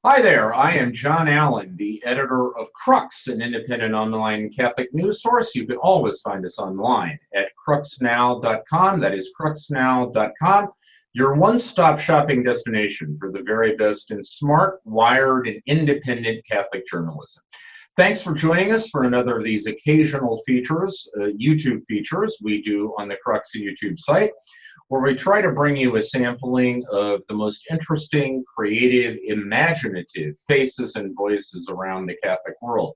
Hi there, I am John Allen, the editor of Crux, an independent online Catholic news source. You can always find us online at cruxnow.com. That is cruxnow.com, your one-stop shopping destination for the very best in smart, wired, and independent Catholic journalism. Thanks for joining us for another of these occasional features, YouTube features we do on the Crux YouTube site, where we try to bring you a sampling of the most interesting, creative, imaginative faces and voices around the Catholic world.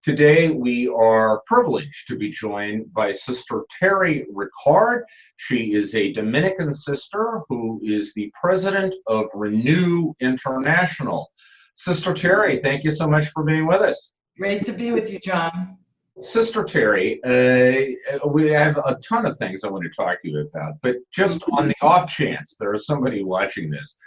Today, we are privileged to be joined by Sister Terry Ricard. She is a Dominican sister who is the president of Renew International. Sister Terry, thank you so much for being with us. Great to be with you, John. Sister Terry, we have a ton of things I want to talk to you about, but just on the off chance there is somebody watching this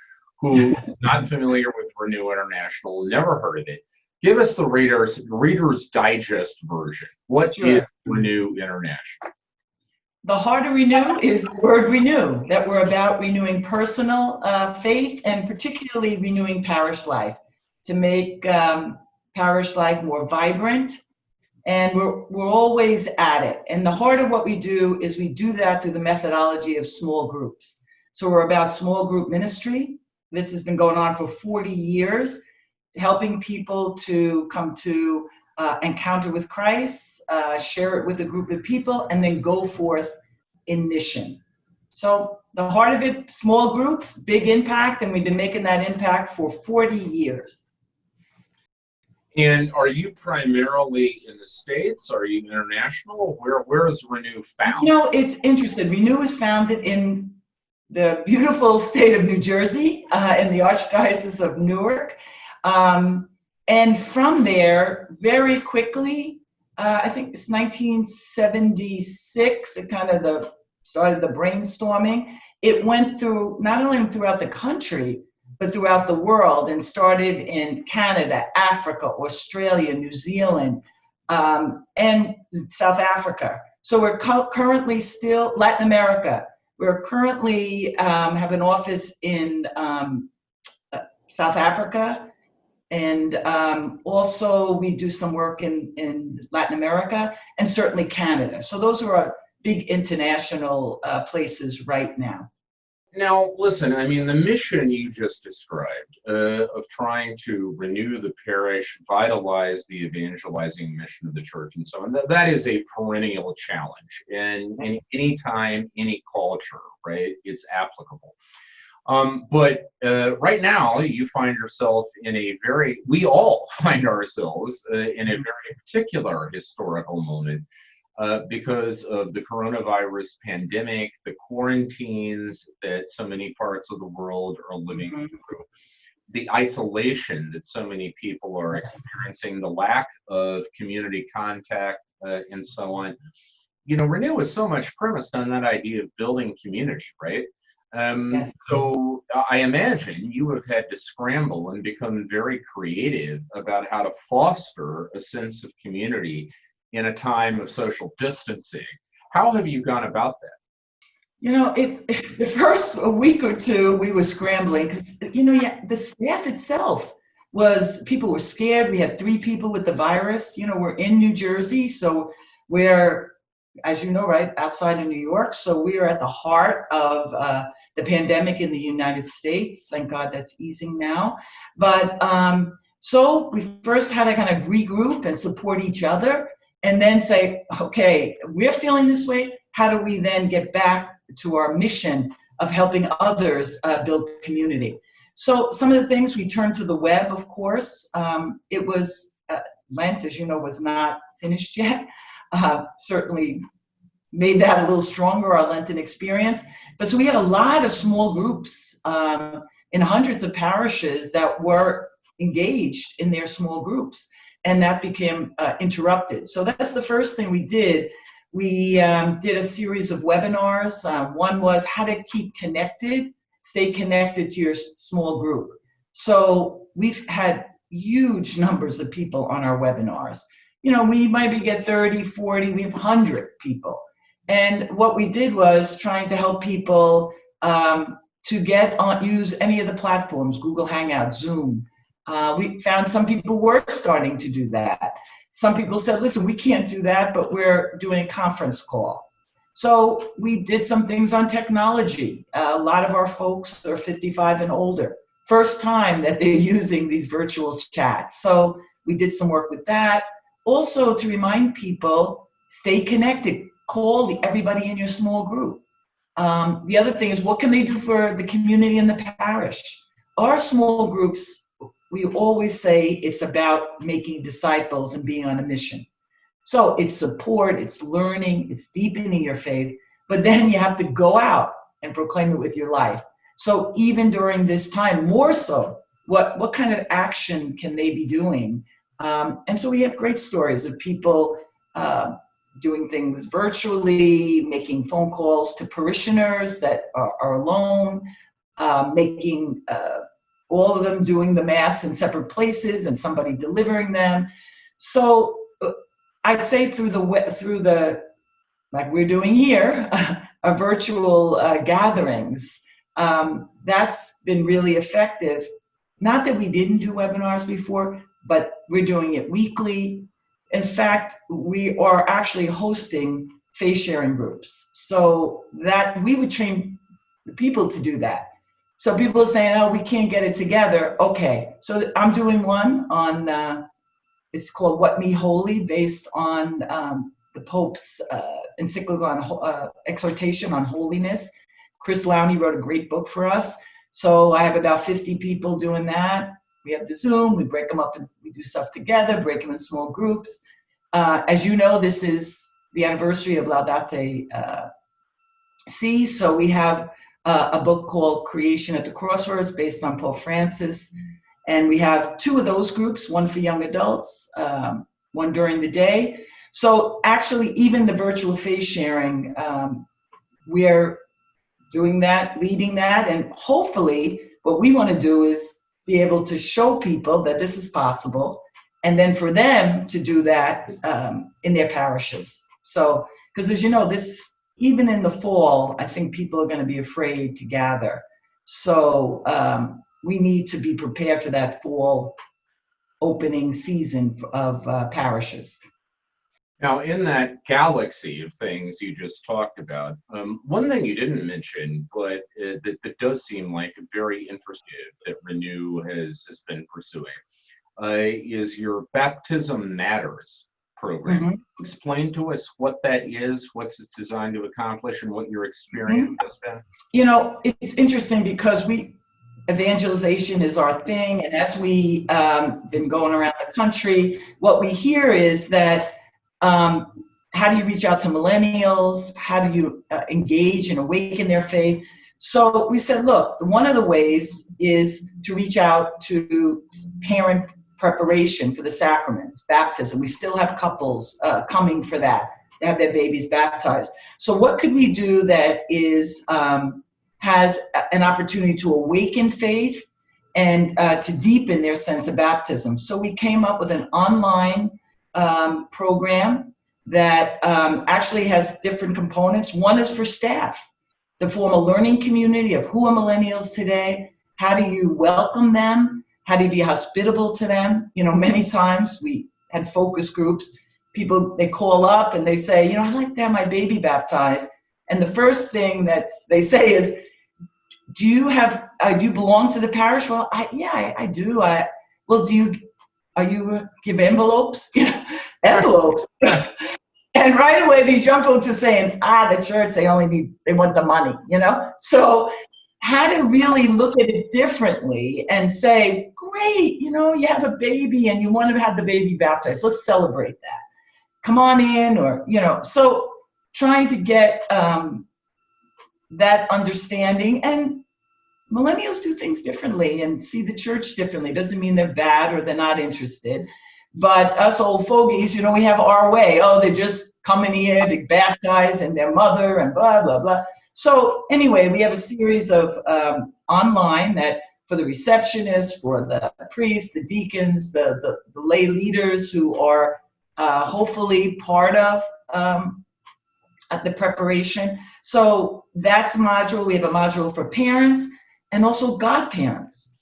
who is not familiar with Renew International, never heard of it, give us the Reader's Digest version. What is Renew International? The heart of Renew is the word renew, that we're about renewing personal faith and particularly renewing parish life to make parish life more vibrant. And we're always at it. And the heart of what we do is we do that through the methodology of small groups. So we're about small group ministry. This has been going on for 40 years, helping people to come to encounter with Christ, share it with a group of people, and then go forth in mission. So the heart of it, small groups, big impact, and we've been making that impact for 40 years. And are you primarily in the States? Are you international? Where is Renew founded? You know, it's interesting. Renew was founded in the beautiful state of New Jersey, in the Archdiocese of Newark. And from there, very quickly, I think it's 1976, it kind of started the brainstorming. It went through, not only throughout the country, but throughout the world, and started in Canada, Africa, Australia, New Zealand, and South Africa. So we're currently still, Latin America, we're currently have an office in South Africa, and also we do some work in Latin America, and certainly Canada. So those are our big international places right now. Now, listen, I mean, the mission you just described of trying to renew the parish, vitalize the evangelizing mission of the church, and so on, that is a perennial challenge. And any time, any culture, right, it's applicable. But right now, you find yourself in we all find ourselves in a very particular historical moment. Because of the coronavirus pandemic, the quarantines that so many parts of the world are living through, the isolation that so many people are experiencing, the lack of community contact, and so on. You know, Renew is so much premised on that idea of building community, right? Yes. So I imagine you have had to scramble and become very creative about how to foster a sense of community in a time of social distancing. How have you gone about that? You know, the first week or two we were scrambling because, you know, the staff itself people were scared. We had 3 people with the virus. You know, we're in New Jersey, so we're, as you know, right outside of New York. So we are at the heart of the pandemic in the United States. Thank God that's easing now. But so we first had to kind of regroup and support each other, and then say, okay, we're feeling this way. How do we then get back to our mission of helping others build community? So some of the things, we turned to the web, of course. It was, Lent, as you know, was not finished yet. Certainly made that a little stronger, our Lenten experience. But so we had a lot of small groups in hundreds of parishes that were engaged in their small groups. And that became interrupted. So that's the first thing we did. We did a series of webinars. One was how to keep connected, stay connected to your small group. So we've had huge numbers of people on our webinars. You know, we maybe get 30, 40, we have 100 people. And what we did was trying to help people to use any of the platforms, Google Hangout, Zoom, We found some people were starting to do that. Some people said, listen, we can't do that, but we're doing a conference call. So we did some things on technology. A lot of our folks are 55 and older. First time that they're using these virtual chats. So we did some work with that. Also to remind people, stay connected. Call everybody in your small group. The other thing is, what can they do for the community and the parish? Our small groups, we always say it's about making disciples and being on a mission. So it's support, it's learning, it's deepening your faith, but then you have to go out and proclaim it with your life. So even during this time, more so, what kind of action can they be doing? And so we have great stories of people doing things virtually, making phone calls to parishioners that are alone, making all of them doing the mass in separate places and somebody delivering them. So I'd say through the like we're doing here, our virtual gatherings, that's been really effective. Not that we didn't do webinars before, but we're doing it weekly. In fact, we are actually hosting faith sharing groups, so that we would train the people to do that. So people are saying, oh, we can't get it together. Okay, so I'm doing one on, it's called What Me Holy, based on the Pope's encyclical on exhortation on holiness. Chris Lowney wrote a great book for us. So I have about 50 people doing that. We have the Zoom, we break them up and we do stuff together, break them in small groups. As you know, this is the anniversary of Laudate Si, so we have a book called Creation at the Crossroads based on Pope Francis. And we have 2 of those groups, one for young adults, one during the day. So actually, even the virtual faith sharing, we're doing that, leading that, and hopefully what we want to do is be able to show people that this is possible, and then for them to do that in their parishes. So, because as you know, this, even in the fall, I think people are going to be afraid to gather. So we need to be prepared for that fall opening season of parishes. Now, in that galaxy of things you just talked about, one thing you didn't mention, but that does seem like very interesting that Renew has been pursuing, is your Baptism Matters program. Mm-hmm. Explain to us what that is, what it's designed to accomplish, and what your experience has been. You know, it's interesting because evangelization is our thing, and as we been going around the country, what we hear is that how do you reach out to millennials? How do you engage and awaken their faith? So we said, look, one of the ways is to reach out to parent preparation for the sacraments, baptism. We still have couples coming for that, to have their babies baptized. So what could we do that is has an opportunity to awaken faith and to deepen their sense of baptism? So we came up with an online program that actually has different components. One is for staff to form a learning community of who are millennials today, how do you welcome them, how do you be hospitable to them. You know, many times we had focus groups, people, they call up and they say, you know, I'd like to have my baby baptized. And the first thing that they say is, do you belong to the parish? Well, I do. Well, are you give envelopes? Envelopes. And right away, these young folks are saying, the church, they want the money, you know? So how to really look at it differently and say, great, you know, you have a baby and you want to have the baby baptized. Let's celebrate that. Come on in, or, you know, so trying to get that understanding. And millennials do things differently and see the church differently. Doesn't mean they're bad or they're not interested. But us old fogies, you know, we have our way. Oh, they're just coming here to baptize and their mother and blah, blah, blah. So anyway, we have a series of online that for the receptionists, for the priests, the deacons, the lay leaders who are hopefully part of the preparation. So that's a module. We have a module for parents and also godparents.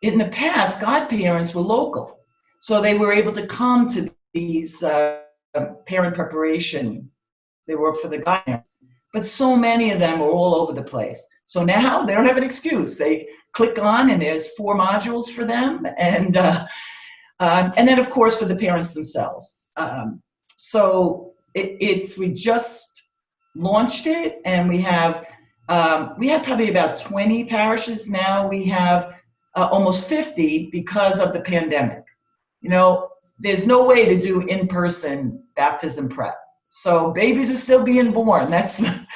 in the past, godparents were local. So they were able to come to these parent preparation. They were for the godparents. But so many of them are all over the place. So now they don't have an excuse. They click on and there's 4 modules for them. And then, of course, for the parents themselves. So we just launched it, and we have probably about 20 parishes now. We have almost 50 because of the pandemic. You know, there's no way to do in-person baptism prep. So babies are still being born. That's the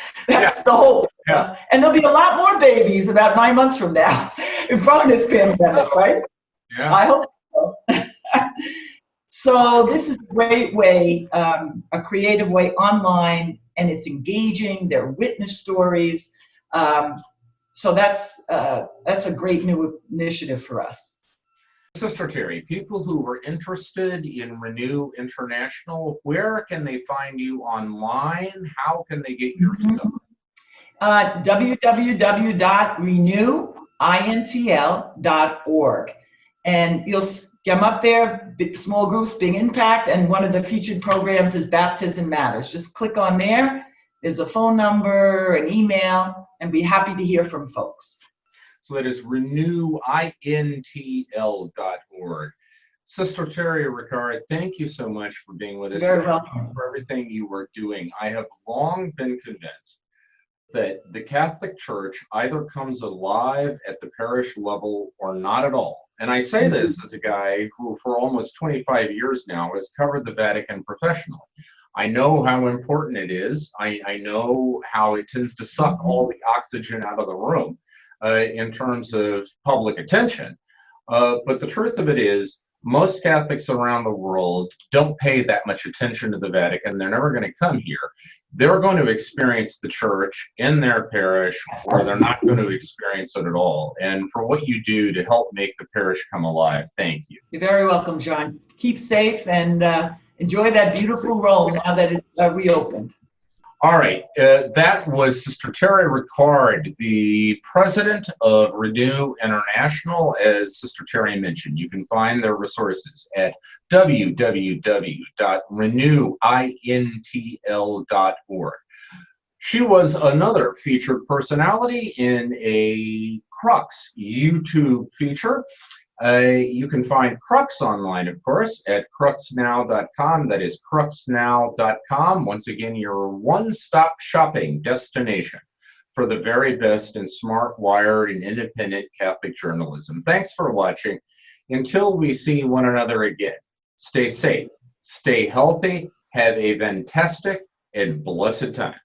hope. Yeah. And there'll be a lot more babies about 9 months from now from this pandemic, right? Yeah. I hope so. So this is a great way, a creative way online, and it's engaging. They're witness stories. So that's a great new initiative for us. Sister Terry, people who are interested in Renew International, where can they find you online? How can they get your stuff? www.renewintl.org. And you'll get them up there, big, small groups, big impact, and one of the featured programs is Baptism Matters. Just click on there. There's a phone number, an email, and be happy to hear from folks. So that is renewintl.org. Sister Terry Ricard, thank you so much for being with us. You're very welcome. For everything you were doing. I have long been convinced that the Catholic Church either comes alive at the parish level or not at all. And I say this as a guy who for almost 25 years now has covered the Vatican professionally. I know how important it is. I know how it tends to suck all the oxygen out of the room in terms of public attention. But the truth of it is, most Catholics around the world don't pay that much attention to the Vatican. They're never going to come here. They're going to experience the church in their parish, or they're not going to experience it at all. And for what you do to help make the parish come alive, thank you. You're very welcome, John. Keep safe and enjoy that beautiful Rome now that it's reopened. All right, that was Sister Terry Ricard, the president of Renew International. As Sister Terry mentioned, you can find their resources at www.renewintl.org. She was another featured personality in a Crux YouTube feature. You can find Crux online, of course, at cruxnow.com. That is cruxnow.com. Once again, your one-stop shopping destination for the very best in smart, wired, and independent Catholic journalism. Thanks for watching. Until we see one another again, stay safe, stay healthy, have a fantastic and blessed time.